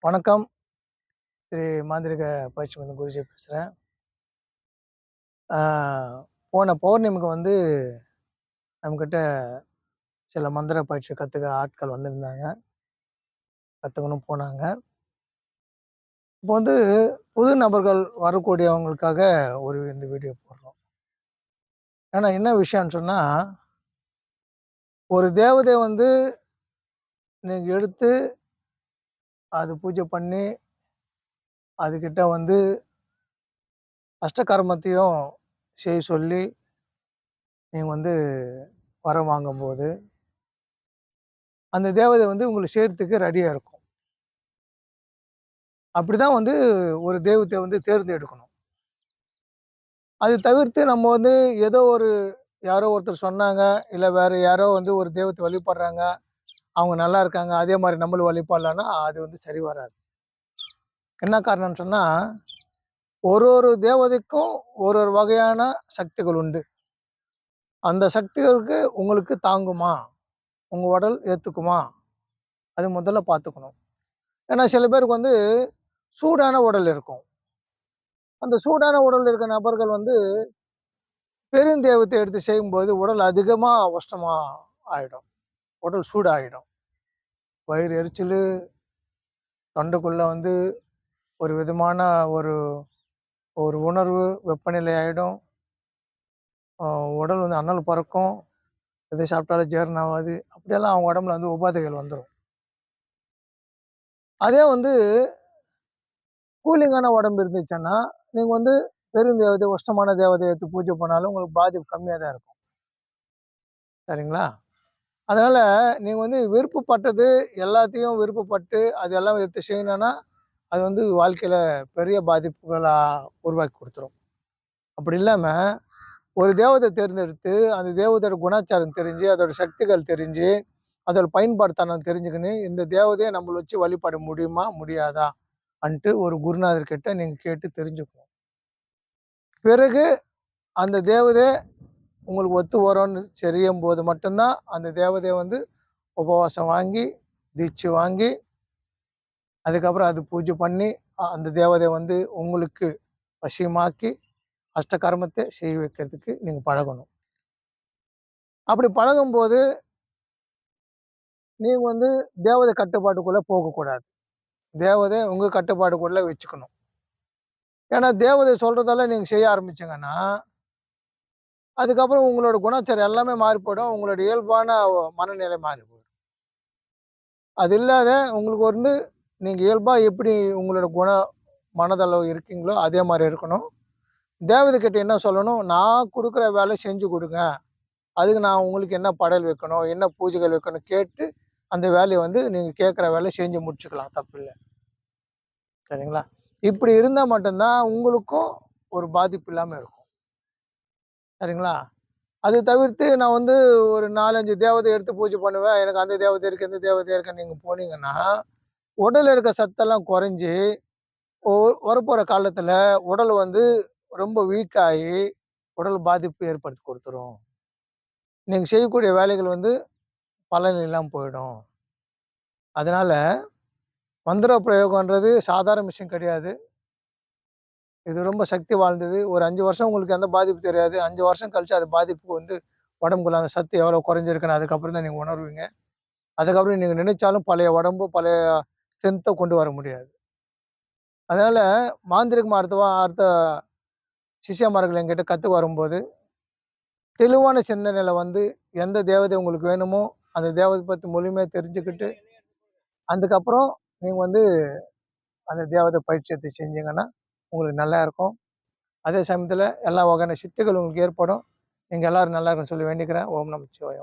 வணக்கம். ஸ்ரீ மாந்திரீக பயிற்சி மையம் குருஜி பேசுறேன். ஆ போன பௌர்ணமிக்கு நம்மகிட்ட சில மந்திர பயிற்சி கத்துக்க ஆட்கள் வந்திருந்தாங்க. கத்துக்கணும் போனாங்க. இப்போ புது நபர்கள் வரக்கூடியவங்களுக்காக இந்த வீடியோ போடுறோம். ஏன்னா என்ன விஷயம்னு சொன்னா, ஒரு தேவதை நீங்க எடுத்து அது பூஜை பண்ணி, அதுகிட்ட அஷ்டகர்மத்தையும் செய்ய சொல்லி, நீங்க வரம் வாங்கும்போது, அந்த தேவதை உங்களுக்கு செய்றதுக்கு ரெடியா இருக்கும். அப்படிதான் ஒரு தெய்வத்த தேர்ந்தெடுக்கணும். அது தவிர்த்து நம்ம ஏதோ யாரோ ஒருத்தர் சொன்னாங்க, இல்ல வேற யாரோ ஒரு தெய்வத்த வழிபடுறாங்க. அவங்க நல்லா இருக்காங்க. அதே மாரி நம்மளும் வழிபடலான்னா, அது சரி வராது. என்ன காரணம்னு சொன்னா, ஒரு தேவதைக்கும் ஒரு வகையான சக்திகள் உண்டு. அந்த சக்திகளுக்கு உங்களுக்கு தாங்குமா? உங்க உடல் ஏத்துக்குமா? அது முதல்ல பார்த்துக்கணும். ஏன்னா சில பேருக்கு சூடான உடல் இருக்கும். அந்த சூடான உடல் இருக்க நபர்கள் பெருந்தேவத்தை எடுத்து செய்யும்போது உடல் அதிகமா உஷ்ணமா ஆயிடும். உடல் சூடாயிடும். வயிறு எரிச்சலு, தொண்டைக்குள்ள ஒரு விதமான ஒரு ஒரு உணர்வு, வெப்பநிலை ஆயிடும். அ உடல் அனல் பறக்கும். எது சாப்பிட்டாலும் ஜீரணம் ஆவாது. அப்படியெல்லாம் அவங்க உடம்புல உபாதைகள் வந்துரும். அதே கூலிங்கான உடம்பு இருந்துச்சுன்னா, நீங்க பெருந்தேவதை, உஷ்ணமான தேவதைய எடுத்து பூஜை பண்ணாலும் உங்களுக்கு பாதிப்பு கம்மியா தான் இருக்கும். சரிங்களா? அதனால நீங்க விருப்பப்பட்டது எல்லாத்தையும் விருப்பப்பட்டு, அது எல்லாம் எடுத்து செய்யணும்னா, அது வாழ்க்கையில பெரிய பாதிப்புகள உருவாக்கி குடுத்துரும். அப்படி இல்லாம, ஒரு தேவத தேர்ந்தெடுத்து, அந்த தேவதையோட குணாச்சாரம் தெரிஞ்சு, அதோட சக்திகள் தெரிஞ்சு, அதோட பயன்பாடுத்தனம் தெரிஞ்சுக்கின்னு, இந்த தேவதைய நம்மள வச்சு வழிபட முடியுமா? முடியாதா? அன்ட்டு ஒரு குருநாதர் கிட்ட நீங்க கேட்டு தெரிஞ்சுக்கணும். பிறகு அந்த தேவதை உங்களுக்கு ஒத்து வரும்னு தெரியும்போது மட்டும் தான், அந்த தேவதைய உபவாசம் வாங்கி, தீட்சை வாங்கி, அதுக்கப்புறம் அது பூஜை பண்ணி, அந்த தேவதைய உங்களுக்கு வசியமாக்கி, அஷ்டகர்மத்த செய்ய வைக்கிறதுக்கு நீங்க பழகணும். அப்படி பழகும்போது, நீங்க தேவதை கட்டுப்பாட்டுக்குள்ள போகக்கூடாது. தேவதை உங்க கட்டுப்பாட்டுக்குள்ள வச்சுக்கணும். ஏன்னா தேவதை சொல்றதெல்லாம் நீங்க செய்ய ஆரம்பிச்சீங்கன்னா, அதுக்கப்புறம் உங்களோட குணாச்சாரம் எல்லாமே மாறி போயிடும். உங்களோட இயல்பான மனநிலை மாறி போயிடும். அது இல்லாத உங்களுக்கு நீங்க இயல்பா எப்படி உங்களோட மனதளவு இருக்கீங்களோ, அதே மாரி இருக்கணும். தேவதை கிட்ட என்ன சொல்லணும்? நான் குடுக்குற வேலை செஞ்சு குடுங்க. அதுக்கு நான் உங்களுக்கு என்ன படையல் வைக்கணும்? என்ன பூஜைகள் வைக்கணும்? கேட்டு அந்த வேலைய நீங்க கேட்கிற வேலைய செஞ்சு முடிச்சுக்கலாம். தப்பில்ல. சரிங்களா? இப்படி இருந்தா மட்டும் தான் உங்களுக்கும் ஒரு பாதிப்பு இல்லாம இருக்கும். சரிங்களா? அது தவிர்த்து நான் ஒரு 4, 5 தேவதை எடுத்து பூஜை பண்ணுவேன். எனக்கு அந்த தேவதை இருக்கு, இந்த தேவதை இருக்குன்னு நீங்க போனீங்கன்னா, உடல்ல இருக்க சத்தெல்லாம் குறைஞ்சு, ஒ வரப்போற காலத்துல உடல் ரொம்ப வீக் ஆயி, உடல் பாதிப்பு ஏற்படுத்தி குடுத்துரும். நீங்க செய்யக்கூடிய வேலைகள் பலன் இல்லாம போயிடும். அதனால மந்திர பிரயோகம்ன்றது சாதாரண விஷயம் கிடையாது. இது ரொம்ப சக்தி வாய்ந்தது. ஒரு 5 வருஷம் உங்களுக்கு எந்த பாதிப்பும் தெரியாது. 5 வருஷம் கழிச்சு அது பாதிப்பு உடம்புக்குள்ள அந்த சத்து எவ்வளோ குறைஞ்சிருக்குன்னு அதுக்கப்புறம் தான் நீங்க உணர்வீங்க. அதுக்கப்புறம் நீங்க நினைச்சாலும் பழைய உடம்பு, பழைய ஸ்ட்ரென்த்த கொண்டு வர முடியாது. அதனால மாந்திரீக அடுத்த சிஷ்யமார்கள் என்கிட்ட வரும்போது, தெளிவான சிந்தனையில எந்த தேவதை உங்களுக்கு வேணுமோ, அந்த தேவதை பத்தி முழுமையா தெரிஞ்சுக்கிட்டு, அதுக்கப்புறம் நீங்க அந்த தேவதை பயிற்சி எடுத்து செஞ்சீங்கன்னா, உங்களுக்கு நல்லா இருக்கும். அதே சமயத்துல எல்லா வகையான சித்துக்கள் உங்களுக்கு ஏற்படும். நீங்க எல்லாரும் நல்லா இருக்கணும்னு சொல்லி வேண்டிக்கிறேன். ஓம் நமச்சிவாய.